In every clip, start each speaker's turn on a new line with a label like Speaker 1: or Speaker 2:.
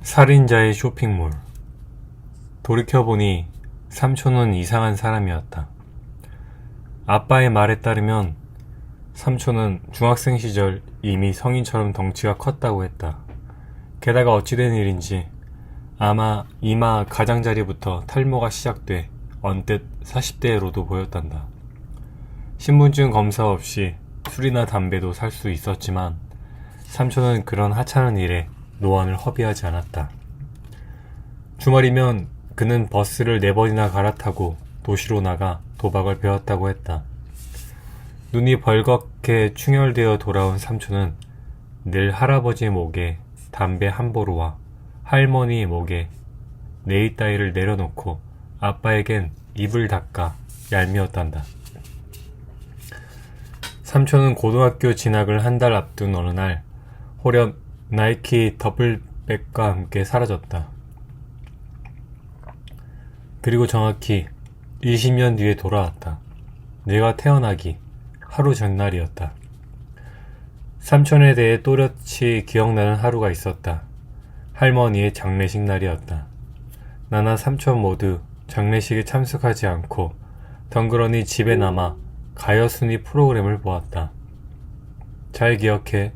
Speaker 1: 살인자의 쇼핑몰. 돌이켜보니 삼촌은 이상한 사람이었다. 아빠의 말에 따르면 삼촌은 중학생 시절 이미 성인처럼 덩치가 컸다고 했다. 게다가 어찌된 일인지 아마 이마 가장자리부터 탈모가 시작돼 언뜻 40대로도 보였단다. 신분증 검사 없이 술이나 담배도 살 수 있었지만 삼촌은 그런 하찮은 일에 노안을 허비하지 않았다. 주말이면 그는 버스를 4번이나 갈아타고 도시로 나가 도박을 배웠다고 했다. 눈이 벌겋게 충혈되어 돌아온 삼촌은 늘 할아버지 목에 담배 한 보루와 할머니 목에 네이 따위를 내려놓고 아빠에겐 입을 닦아 얄미웠단다. 삼촌은 고등학교 진학을 한 달 앞둔 어느 날 호련 나이키 더블백과 함께 사라졌다. 그리고 정확히 20년 뒤에 돌아왔다. 내가 태어나기 하루 전날이었다. 삼촌에 대해 또렷이 기억나는 하루가 있었다. 할머니의 장례식 날이었다. 나나 삼촌 모두 장례식에 참석하지 않고 덩그러니 집에 남아 가여순이 프로그램을 보았다. 잘 기억해.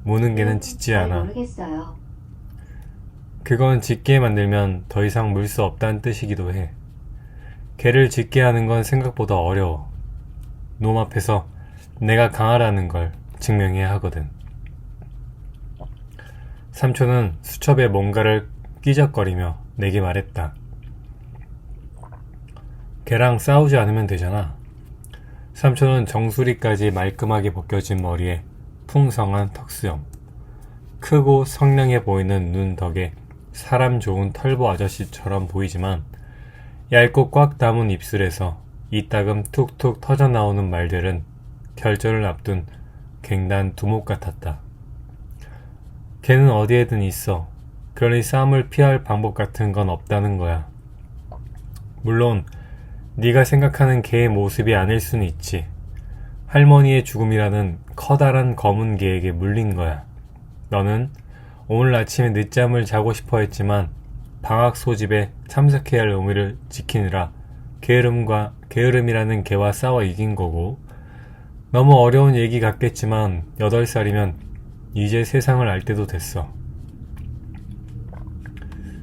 Speaker 1: 무는 개는 짖지 않아.
Speaker 2: 모르겠어요.
Speaker 1: 그건 짖게 만들면 더 이상 물 수 없다는 뜻이기도 해. 개를 짖게 하는 건 생각보다 어려워. 놈 앞에서 내가 강하라는 걸 증명해야 하거든. 삼촌은 수첩에 뭔가를 끼적거리며 내게 말했다. 개랑 싸우지 않으면 되잖아. 삼촌은 정수리까지 말끔하게 벗겨진 머리에 풍성한 턱수염, 크고 성량해 보이는 눈 덕에 사람 좋은 털보 아저씨처럼 보이지만 얇고 꽉 담은 입술에서 이따금 툭툭 터져나오는 말들은 결전을 앞둔 갱단 두목 같았다. 걔는 어디에든 있어. 그러니 싸움을 피할 방법 같은 건 없다는 거야. 물론 네가 생각하는 개의 모습이 아닐 수는 있지. 할머니의 죽음이라는 커다란 검은 개에게 물린 거야. 너는 오늘 아침에 늦잠을 자고 싶어 했지만 방학 소집에 참석해야 할 의무를 지키느라 게으름이라는 개와 싸워 이긴 거고, 너무 어려운 얘기 같겠지만 8살이면 이제 세상을 알 때도 됐어.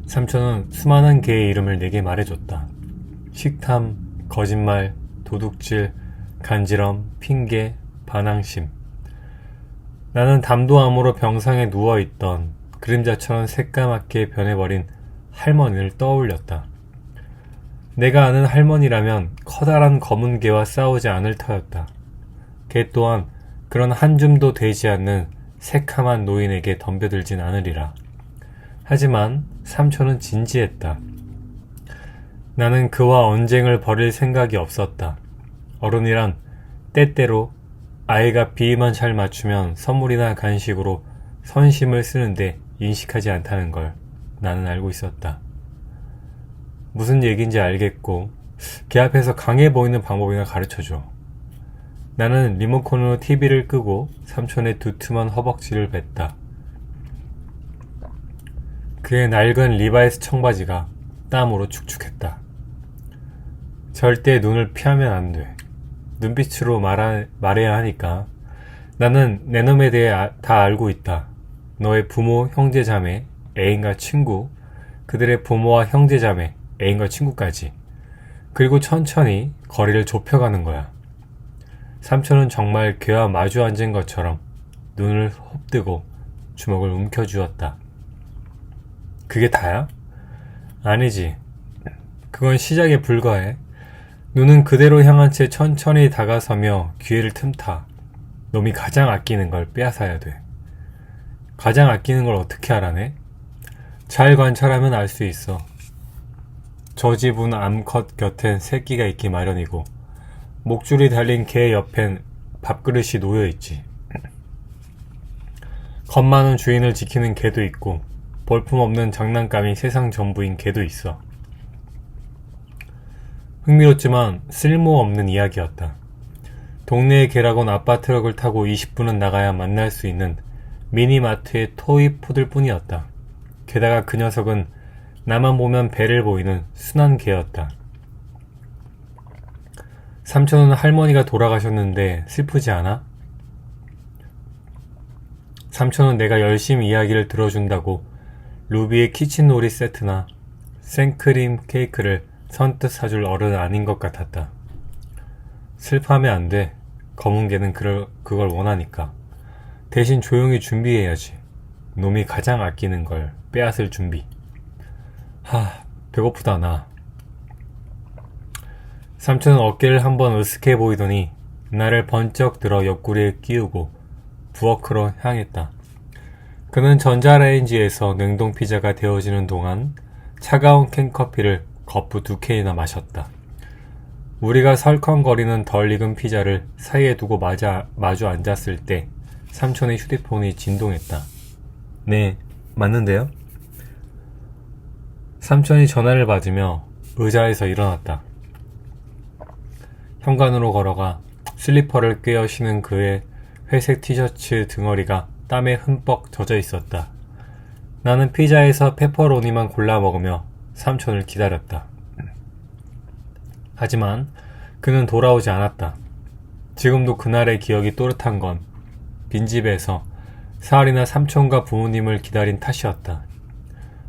Speaker 1: 삼촌은 수많은 개의 이름을 내게 말해줬다. 식탐, 거짓말, 도둑질, 간지럼, 핑계, 반항심. 나는 담도암으로 병상에 누워있던 그림자처럼 새까맣게 변해버린 할머니를 떠올렸다. 내가 아는 할머니라면 커다란 검은 개와 싸우지 않을 터였다. 개 또한 그런 한 줌도 되지 않는 새카만 노인에게 덤벼들진 않으리라. 하지만 삼촌은 진지했다. 나는 그와 언쟁을 벌일 생각이 없었다. 어른이란 때때로 아이가 비위만 잘 맞추면 선물이나 간식으로 선심을 쓰는데 인식하지 않다는 걸 나는 알고 있었다. 무슨 얘기인지 알겠고 걔 앞에서 강해 보이는 방법이나 가르쳐줘. 나는 리모컨으로 TV를 끄고 삼촌의 두툼한 허벅지를 뱉다. 그의 낡은 리바이스 청바지가 땀으로 축축했다. 절대 눈을 피하면 안 돼. 눈빛으로 말해야 하니까. 나는 내 놈에 대해 다 알고 있다. 너의 부모, 형제, 자매, 애인과 친구, 그들의 부모와 형제, 자매, 애인과 친구까지. 그리고 천천히 거리를 좁혀가는 거야. 삼촌은 정말 걔와 마주 앉은 것처럼 눈을 홉뜨고 주먹을 움켜쥐었다. 그게 다야? 아니지. 그건 시작에 불과해. 눈은 그대로 향한 채 천천히 다가서며 기회를 틈타. 놈이 가장 아끼는 걸 빼앗아야 돼. 가장 아끼는 걸 어떻게 알아내? 잘 관찰하면 알 수 있어. 저 집은 암컷 곁엔 새끼가 있기 마련이고 목줄이 달린 개 옆엔 밥그릇이 놓여있지. 겁 많은 주인을 지키는 개도 있고 볼품없는 장난감이 세상 전부인 개도 있어. 흥미롭지만 쓸모없는 이야기였다. 동네의 개라곤 아빠 트럭을 타고 20분은 나가야 만날 수 있는 미니마트의 토이 푸들 뿐이었다. 게다가 그 녀석은 나만 보면 배를 보이는 순한 개였다. 삼촌은 할머니가 돌아가셨는데 슬프지 않아? 삼촌은 내가 열심히 이야기를 들어준다고 루비의 키친놀이 세트나 생크림 케이크를 선뜻 사줄 어른 아닌 것 같았다. 슬퍼하면 안 돼. 검은개는 그걸 원하니까. 대신 조용히 준비해야지. 놈이 가장 아끼는 걸 빼앗을 준비. 배고프다 나. 삼촌은 어깨를 한번 으쓱해 보이더니 나를 번쩍 들어 옆구리에 끼우고 부엌으로 향했다. 그는 전자레인지에서 냉동 피자가 데워지는 동안 차가운 캔커피를 거푸 2캔이나 마셨다. 우리가 설컹거리는 덜 익은 피자를 사이에 두고 마주 앉았을 때 삼촌의 휴대폰이 진동했다. 네, 맞는데요? 삼촌이 전화를 받으며 의자에서 일어났다. 현관으로 걸어가 슬리퍼를 꿰어 신은 그의 회색 티셔츠 등허리가 땀에 흠뻑 젖어 있었다. 나는 피자에서 페퍼로니만 골라 먹으며 삼촌을 기다렸다. 하지만 그는 돌아오지 않았다. 지금도 그날의 기억이 또렷한 건 빈집에서 사흘이나 삼촌과 부모님을 기다린 탓이었다.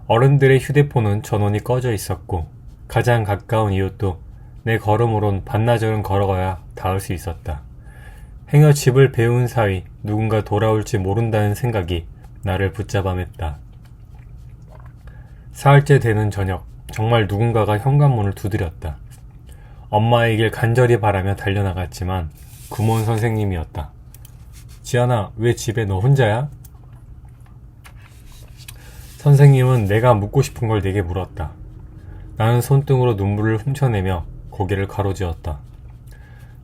Speaker 1: 어른들의 휴대폰은 전원이 꺼져 있었고 가장 가까운 이웃도 내 걸음으론 반나절은 걸어가야 닿을 수 있었다. 행여 집을 배운 사이 누군가 돌아올지 모른다는 생각이 나를 붙잡아 맸다. 사흘째 되는 저녁, 정말 누군가가 현관문을 두드렸다. 엄마에게 간절히 바라며 달려나갔지만 구몬 선생님이었다. 지안아, 왜 집에 너 혼자야? 선생님은 내가 묻고 싶은 걸 내게 물었다. 나는 손등으로 눈물을 훔쳐내며 고개를 가로지었다.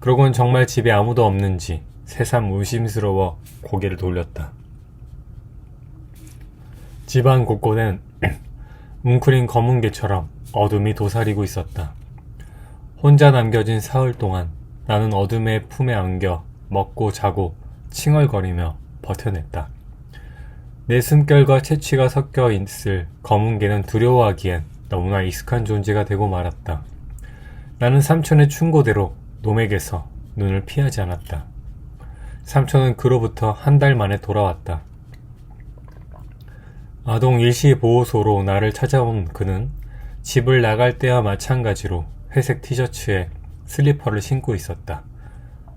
Speaker 1: 그러곤 정말 집에 아무도 없는지 새삼 의심스러워 고개를 돌렸다. 집안 곳곳엔 웅크린 검은 개처럼 어둠이 도사리고 있었다. 혼자 남겨진 사흘 동안 나는 어둠의 품에 안겨 먹고 자고 칭얼거리며 버텨냈다. 내 숨결과 채취가 섞여 있을 검은 개는 두려워하기엔 너무나 익숙한 존재가 되고 말았다. 나는 삼촌의 충고대로 놈에게서 눈을 피하지 않았다. 삼촌은 그로부터 한 달 만에 돌아왔다. 아동 일시보호소로 나를 찾아온 그는 집을 나갈 때와 마찬가지로 회색 티셔츠에 슬리퍼를 신고 있었다.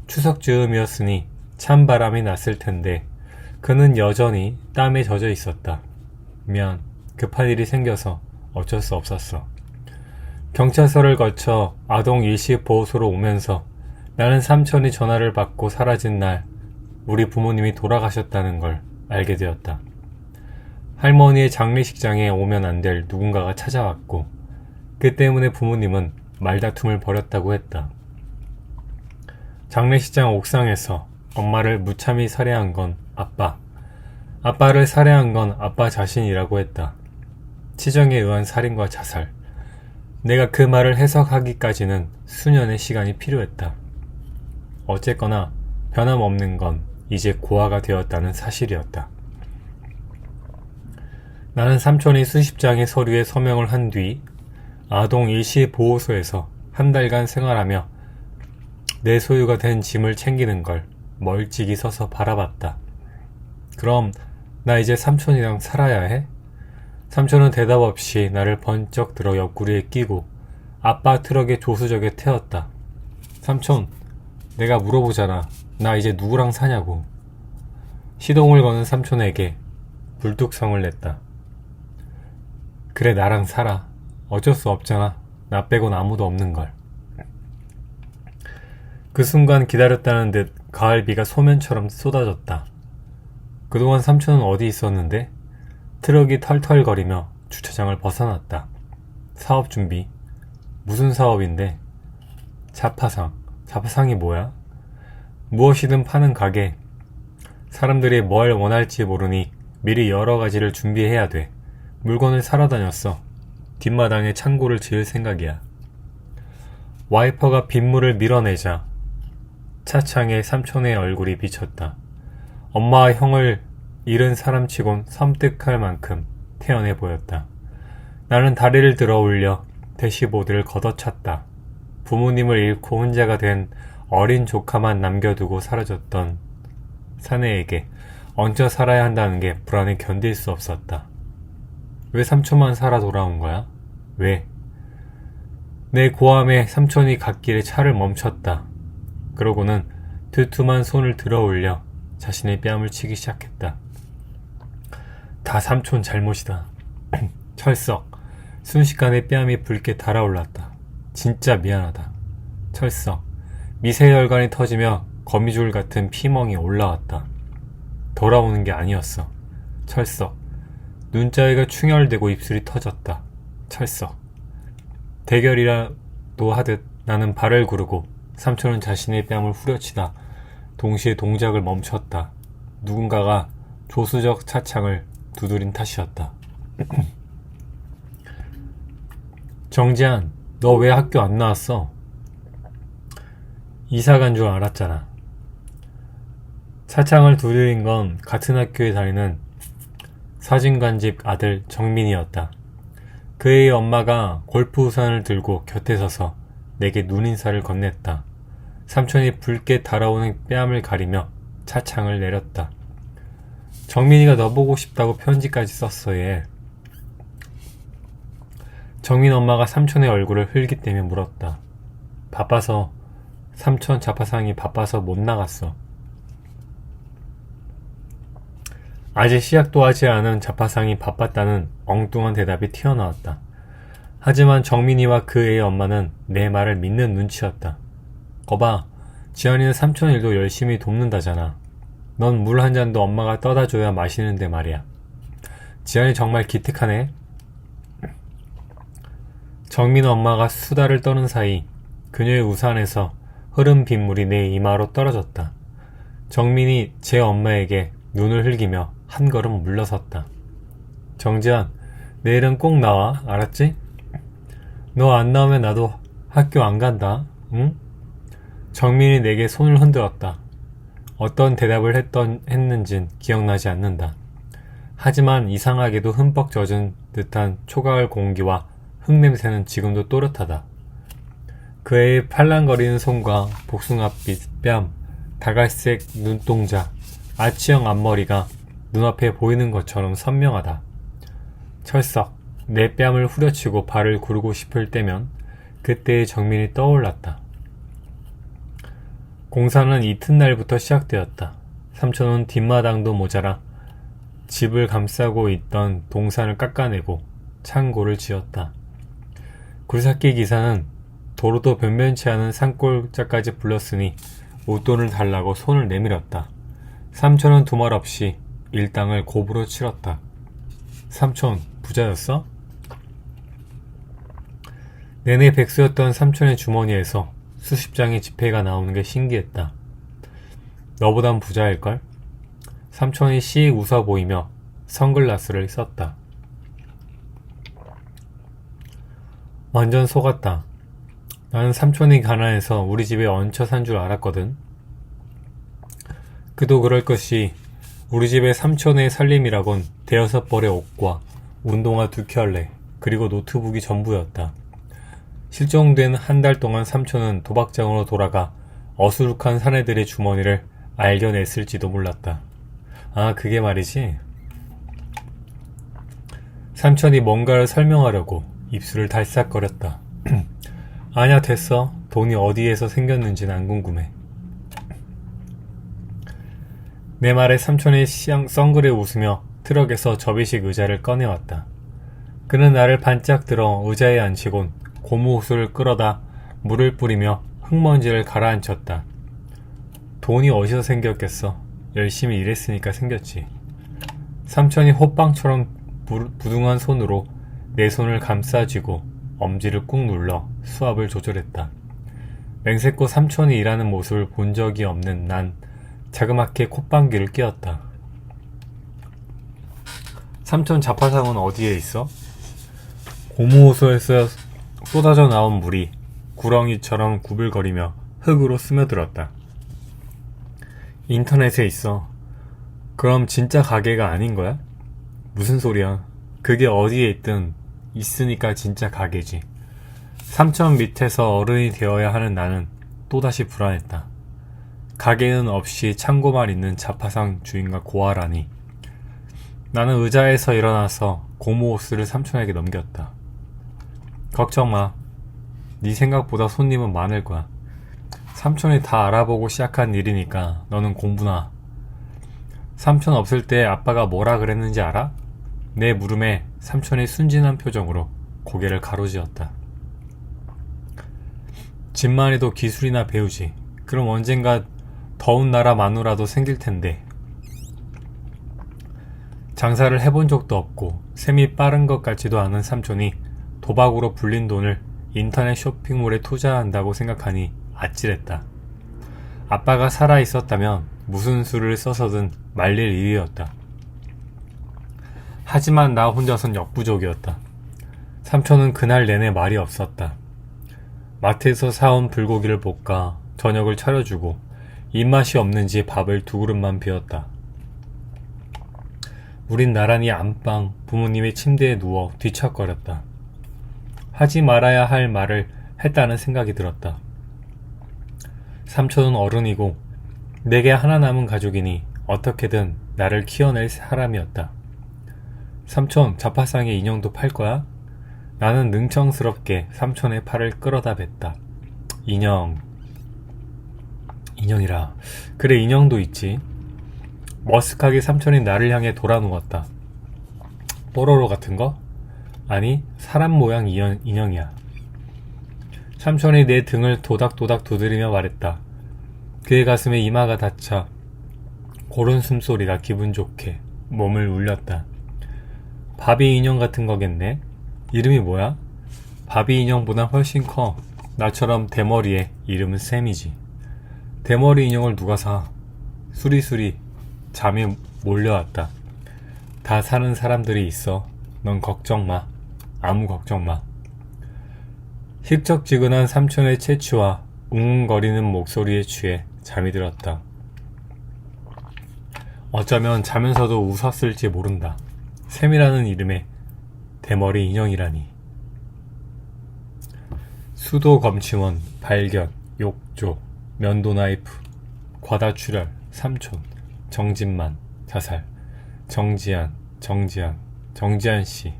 Speaker 1: 추석 즈음이었으니 찬바람이 났을 텐데 그는 여전히 땀에 젖어 있었다. 미안, 급한 일이 생겨서 어쩔 수 없었어. 경찰서를 거쳐 아동 일시보호소로 오면서 나는 삼촌이 전화를 받고 사라진 날 우리 부모님이 돌아가셨다는 걸 알게 되었다. 할머니의 장례식장에 오면 안 될 누군가가 찾아왔고 그 때문에 부모님은 말다툼을 벌였다고 했다. 장례식장 옥상에서 엄마를 무참히 살해한 건 아빠, 아빠를 살해한 건 아빠 자신이라고 했다. 치정에 의한 살인과 자살. 내가 그 말을 해석하기까지는 수년의 시간이 필요했다. 어쨌거나 변함없는 건 이제 고아가 되었다는 사실이었다. 나는 삼촌이 수십 장의 서류에 서명을 한 뒤 아동 일시보호소에서 한 달간 생활하며 내 소유가 된 짐을 챙기는 걸 멀찍이 서서 바라봤다. 그럼 나 이제 삼촌이랑 살아야 해? 삼촌은 대답 없이 나를 번쩍 들어 옆구리에 끼고 아빠 트럭의 조수석에 태웠다. 삼촌, 내가 물어보잖아. 나 이제 누구랑 사냐고. 시동을 거는 삼촌에게 불뚝성을 냈다. 그래, 나랑 살아. 어쩔 수 없잖아. 나 빼곤 아무도 없는걸. 그 순간 기다렸다는 듯 가을비가 소면처럼 쏟아졌다. 그동안 삼촌은 어디 있었는데? 트럭이 털털거리며 주차장을 벗어났다. 사업 준비. 무슨 사업인데? 자파상. 자파상이 뭐야? 무엇이든 파는 가게. 사람들이 뭘 원할지 모르니 미리 여러 가지를 준비해야 돼. 물건을 사러 다녔어. 뒷마당에 창고를 지을 생각이야. 와이퍼가 빗물을 밀어내자 차창에 삼촌의 얼굴이 비쳤다. 엄마와 형을 잃은 사람치곤 섬뜩할 만큼 태연해 보였다. 나는 다리를 들어 올려 대시보드를 걷어찼다. 부모님을 잃고 혼자가 된 어린 조카만 남겨두고 사라졌던 사내에게 얹혀 살아야 한다는 게 불안해 견딜 수 없었다. 왜 삼촌만 살아 돌아온 거야? 왜? 내 고함에 삼촌이 갓길에 차를 멈췄다. 그러고는 두툼한 손을 들어 올려 자신의 뺨을 치기 시작했다. 다 삼촌 잘못이다. 철석. 순식간에 뺨이 붉게 달아올랐다. 진짜 미안하다. 철석. 미세혈관이 터지며 거미줄 같은 피멍이 올라왔다. 돌아오는 게 아니었어. 철석. 눈자위가 충혈되고 입술이 터졌다. 철석. 대결이라도 하듯 나는 발을 구르고 삼촌은 자신의 뺨을 후려치다 동시에 동작을 멈췄다. 누군가가 조수적 차창을 두드린 탓이었다. 정지한, 너 왜 학교 안 나왔어? 이사 간 줄 알았잖아. 차창을 두드린 건 같은 학교에 다니는 사진관집 아들 정민이었다. 그의 엄마가 골프 우산을 들고 곁에 서서 내게 눈인사를 건넸다. 삼촌이 붉게 달아오는 뺨을 가리며 차창을 내렸다. 정민이가 너 보고 싶다고 편지까지 썼어 얘. 정민 엄마가 삼촌의 얼굴을 흘깃대며 물었다. 바빠서 삼촌 자파상이 바빠서 못 나갔어. 아직 시작도 하지 않은 자파상이 바빴다는 엉뚱한 대답이 튀어나왔다. 하지만 정민이와 그 애의 엄마는 내 말을 믿는 눈치였다. 거봐, 지연이는 삼촌 일도 열심히 돕는다잖아. 넌 물 한 잔도 엄마가 떠다 줘야 마시는데 말이야. 지연이 정말 기특하네. 정민 엄마가 수다를 떠는 사이 그녀의 우산에서 흐른 빗물이 내 이마로 떨어졌다. 정민이 제 엄마에게 눈을 흘기며 한 걸음 물러섰다. 정지한, 내일은 꼭 나와, 알았지? 너 안 나오면 나도 학교 안 간다, 응? 정민이 내게 손을 흔들었다. 어떤 대답을 했는진 기억나지 않는다. 하지만 이상하게도 흠뻑 젖은 듯한 초가을 공기와 흙냄새는 지금도 또렷하다. 그의 팔랑거리는 손과 복숭아빛 뺨, 다갈색 눈동자, 아치형 앞머리가 눈앞에 보이는 것처럼 선명하다. 철석, 내 뺨을 후려치고 발을 구르고 싶을 때면 그때의 정민이 떠올랐다. 공사는 이튿날부터 시작되었다. 삼촌은 뒷마당도 모자라 집을 감싸고 있던 동산을 깎아내고 창고를 지었다. 굴삭기 기사는 도로도 변변치 않은 산골짜까지 불렀으니 웃돈을 달라고 손을 내밀었다. 삼촌은 두말 없이 일당을 곱으로 치렀다. 삼촌, 부자였어? 내내 백수였던 삼촌의 주머니에서 수십 장의 지폐가 나오는 게 신기했다. 너보단 부자일걸? 삼촌이 씩 웃어 보이며 선글라스를 썼다. 완전 속았다. 나는 삼촌이 가난해서 우리 집에 얹혀 산 줄 알았거든. 그도 그럴 것이 우리 집에 삼촌의 살림이라곤 대여섯 벌의 옷과 운동화 2켤레 그리고 노트북이 전부였다. 실종된 한 달 동안 삼촌은 도박장으로 돌아가 어수룩한 사내들의 주머니를 알겨냈을지도 몰랐다. 아, 그게 말이지. 삼촌이 뭔가를 설명하려고 입술을 달싹거렸다. 아냐, 됐어. 돈이 어디에서 생겼는지는 안 궁금해. 내 말에 삼촌이 썽그레 웃으며 트럭에서 접이식 의자를 꺼내왔다. 그는 나를 반짝 들어 의자에 앉히곤 고무호수를 끌어다 물을 뿌리며 흙먼지를 가라앉혔다. 돈이 어디서 생겼겠어. 열심히 일했으니까 생겼지. 삼촌이 호빵처럼 부둥한 손으로 내 손을 감싸쥐고 엄지를 꾹 눌러 수압을 조절했다. 맹세코 삼촌이 일하는 모습을 본 적이 없는 난 자그맣게 콧방귀를 뀌었다. 삼촌 자파상은 어디에 있어? 고무호수에서 쏟아져 나온 물이 구렁이처럼 구불거리며 흙으로 스며들었다. 인터넷에 있어. 그럼 진짜 가게가 아닌 거야? 무슨 소리야? 그게 어디에 있든 있으니까 진짜 가게지. 삼천 밑에서 어른이 되어야 하는 나는 또다시 불안했다. 가게는 없이 창고만 있는 자파상 주인과 고아라니. 나는 의자에서 일어나서 고무 호스를 삼촌에게 넘겼다. 걱정 마. 네 생각보다 손님은 많을 거야. 삼촌이 다 알아보고 시작한 일이니까 너는 공부나. 삼촌 없을 때 아빠가 뭐라 그랬는지 알아? 내 물음에 삼촌이 순진한 표정으로 고개를 가로지었다. 집만 해도 기술이나 배우지. 그럼 언젠가 더운 나라 마누라도 생길 텐데. 장사를 해본 적도 없고 셈이 빠른 것 같지도 않은 삼촌이 도박으로 불린 돈을 인터넷 쇼핑몰에 투자한다고 생각하니 아찔했다. 아빠가 살아있었다면 무슨 수를 써서든 말릴 일이었다. 하지만 나 혼자선 역부족이었다. 삼촌은 그날 내내 말이 없었다. 마트에서 사온 불고기를 볶아 저녁을 차려주고 입맛이 없는지 밥을 2그릇만 비웠다. 우린 나란히 안방 부모님의 침대에 누워 뒤척거렸다. 하지 말아야 할 말을 했다는 생각이 들었다. 삼촌은 어른이고 내게 하나 남은 가족이니 어떻게든 나를 키워낼 사람이었다. 삼촌, 자파상의 인형도 팔 거야? 나는 능청스럽게 삼촌의 팔을 끌어다 댔다. 인형이라. 그래, 인형도 있지. 머쓱하게 삼촌이 나를 향해 돌아 누웠다. 뽀로로 같은 거? 아니, 사람 모양 인형이야. 삼촌이 내 등을 도닥도닥 두드리며 말했다. 그의 가슴에 이마가 닿자 고른 숨소리가 기분 좋게 몸을 울렸다. 바비 인형 같은 거겠네. 이름이 뭐야? 바비 인형보다 훨씬 커. 나처럼 대머리에 이름은 샘이지. 대머리 인형을 누가 사? 수리수리 잠이 몰려왔다. 다 사는 사람들이 있어. 넌 걱정 마. 아무 걱정 마. 힙적지근한 삼촌의 채취와 웅웅거리는 목소리에 취해 잠이 들었다. 어쩌면 자면서도 웃었을지 모른다. 샘이라는 이름의 대머리 인형이라니. 수도 검침원, 발견, 욕조, 면도 나이프, 과다출혈, 삼촌, 정진만, 자살, 정지한 씨.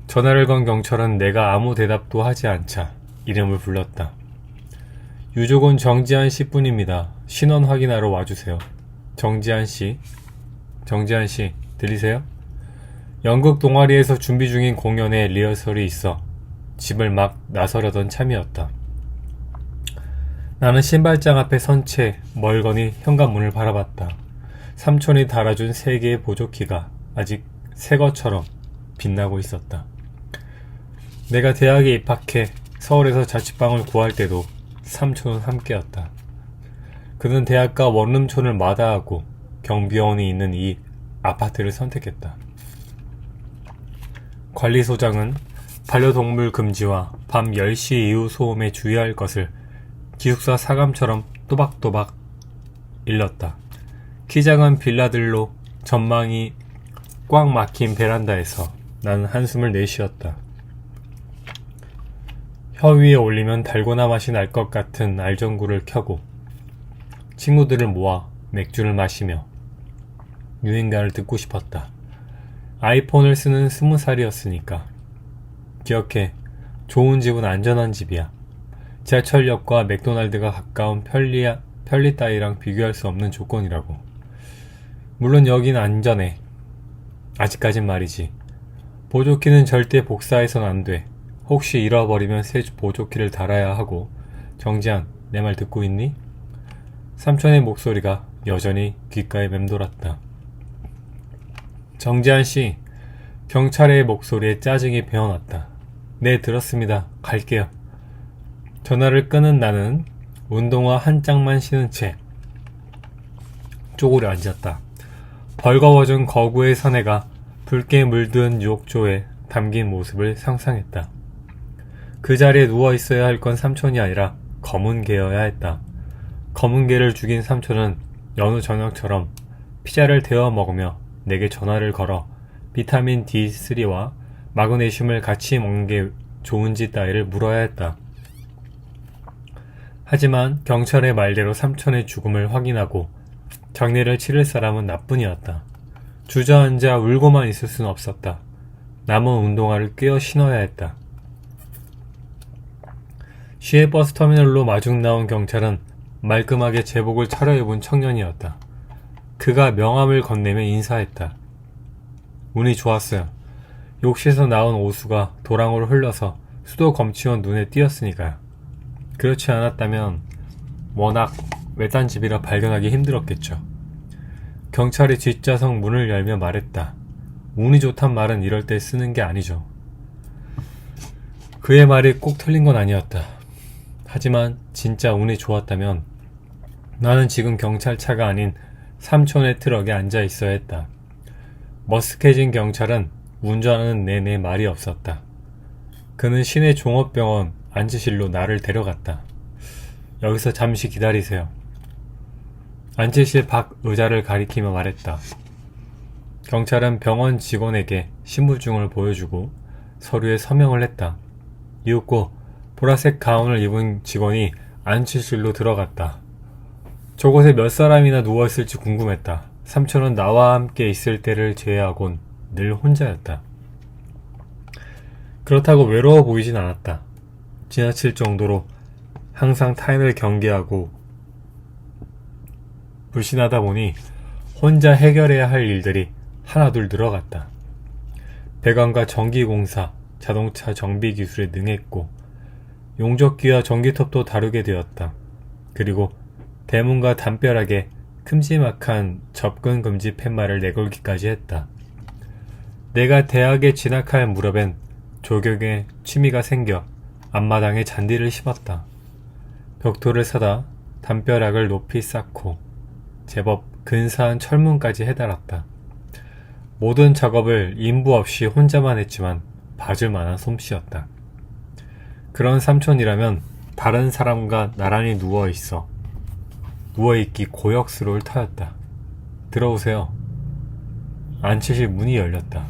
Speaker 1: 전화를 건 경찰은 내가 아무 대답도 하지 않자 이름을 불렀다. 유족은 정지한 씨뿐입니다. 신원 확인하러 와주세요. 정지한 씨, 들리세요? 연극 동아리에서 준비 중인 공연에 리허설이 있어 집을 막 나서려던 참이었다. 나는 신발장 앞에 선 채 멀거니 현관문을 바라봤다. 삼촌이 달아준 3개의 보조키가 아직 새 것처럼 빛나고 있었다. 내가 대학에 입학해 서울에서 자취방을 구할 때도 삼촌은 함께였다. 그는 대학가 원룸촌을 마다하고 경비원이 있는 이 아파트를 선택했다. 관리소장은 반려동물 금지와 밤 10시 이후 소음에 주의할 것을 기숙사 사감처럼 또박또박 일렀다. 키 작은 빌라들로 전망이 꽉 막힌 베란다에서 나는 한숨을 내쉬었다. 혀 위에 올리면 달고나 맛이 날 것 같은 알전구를 켜고 친구들을 모아 맥주를 마시며 유행가를 듣고 싶었다. 아이폰을 쓰는 20살이었으니까. 기억해. 좋은 집은 안전한 집이야. 지하철역과 맥도날드가 가까운 편리 따위랑 비교할 수 없는 조건이라고. 물론 여긴 안전해. 아직까진 말이지. 보조키는 절대 복사해선 안 돼. 혹시 잃어버리면 새 보조키를 달아야 하고. 정지한, 내 말 듣고 있니? 삼촌의 목소리가 여전히 귓가에 맴돌았다. 정지한 씨, 경찰의 목소리에 짜증이 배어났다. 네, 들었습니다. 갈게요. 전화를 끄는 나는 운동화 한 짝만 신은 채 쪼그려 앉았다. 벌거워진 거구의 사내가 붉게 물든 욕조에 담긴 모습을 상상했다. 그 자리에 누워 있어야 할 건 삼촌이 아니라 검은 개여야 했다. 검은 개를 죽인 삼촌은 여느 저녁처럼 피자를 데워 먹으며 내게 전화를 걸어 비타민 D3와 마그네슘을 같이 먹는 게 좋은지 따위를 물어야 했다. 하지만 경찰의 말대로 삼촌의 죽음을 확인하고 장례를 치를 사람은 나뿐이었다. 주저앉아 울고만 있을 수는 없었다. 남은 운동화를 꿰어 신어야 했다. 시외 버스터미널로 마중 나온 경찰은 말끔하게 제복을 차려입은 청년이었다. 그가 명함을 건네며 인사했다. 운이 좋았어요. 욕실에서 나온 오수가 도랑으로 흘러서 수도 검치원 눈에 띄었으니까요. 그렇지 않았다면 워낙 외딴 집이라 발견하기 힘들었겠죠. 경찰이 뒷좌석 문을 열며 말했다. 운이 좋단 말은 이럴 때 쓰는 게 아니죠. 그의 말이 꼭 틀린 건 아니었다. 하지만 진짜 운이 좋았다면 나는 지금 경찰차가 아닌 삼촌의 트럭에 앉아 있어야 했다. 머쓱해진 경찰은 운전하는 내내 말이 없었다. 그는 시내 종합병원 안치실로 나를 데려갔다. 여기서 잠시 기다리세요. 안치실 밖 의자를 가리키며 말했다. 경찰은 병원 직원에게 신분증을 보여주고 서류에 서명을 했다. 이윽고 보라색 가운을 입은 직원이 안치실로 들어갔다. 저곳에 몇 사람이나 누워있을지 궁금했다. 삼촌은 나와 함께 있을 때를 제외하곤 늘 혼자였다. 그렇다고 외로워 보이진 않았다. 지나칠 정도로 항상 타인을 경계하고 불신하다 보니 혼자 해결해야 할 일들이 하나둘 늘어갔다. 배관과 전기공사, 자동차 정비 기술에 능했고 용접기와 전기톱도 다루게 되었다. 그리고 대문과 담벼락에 큼지막한 접근 금지 팻말을 내걸기까지 했다. 내가 대학에 진학할 무렵엔 조경에 취미가 생겨 앞마당에 잔디를 심었다. 벽돌을 사다 담벼락을 높이 쌓고 제법 근사한 철문까지 해달았다. 모든 작업을 인부 없이 혼자만 했지만 봐줄 만한 솜씨였다. 그런 삼촌이라면 다른 사람과 나란히 누워있기 고역스러울 터였다. 들어오세요. 안치실 문이 열렸다.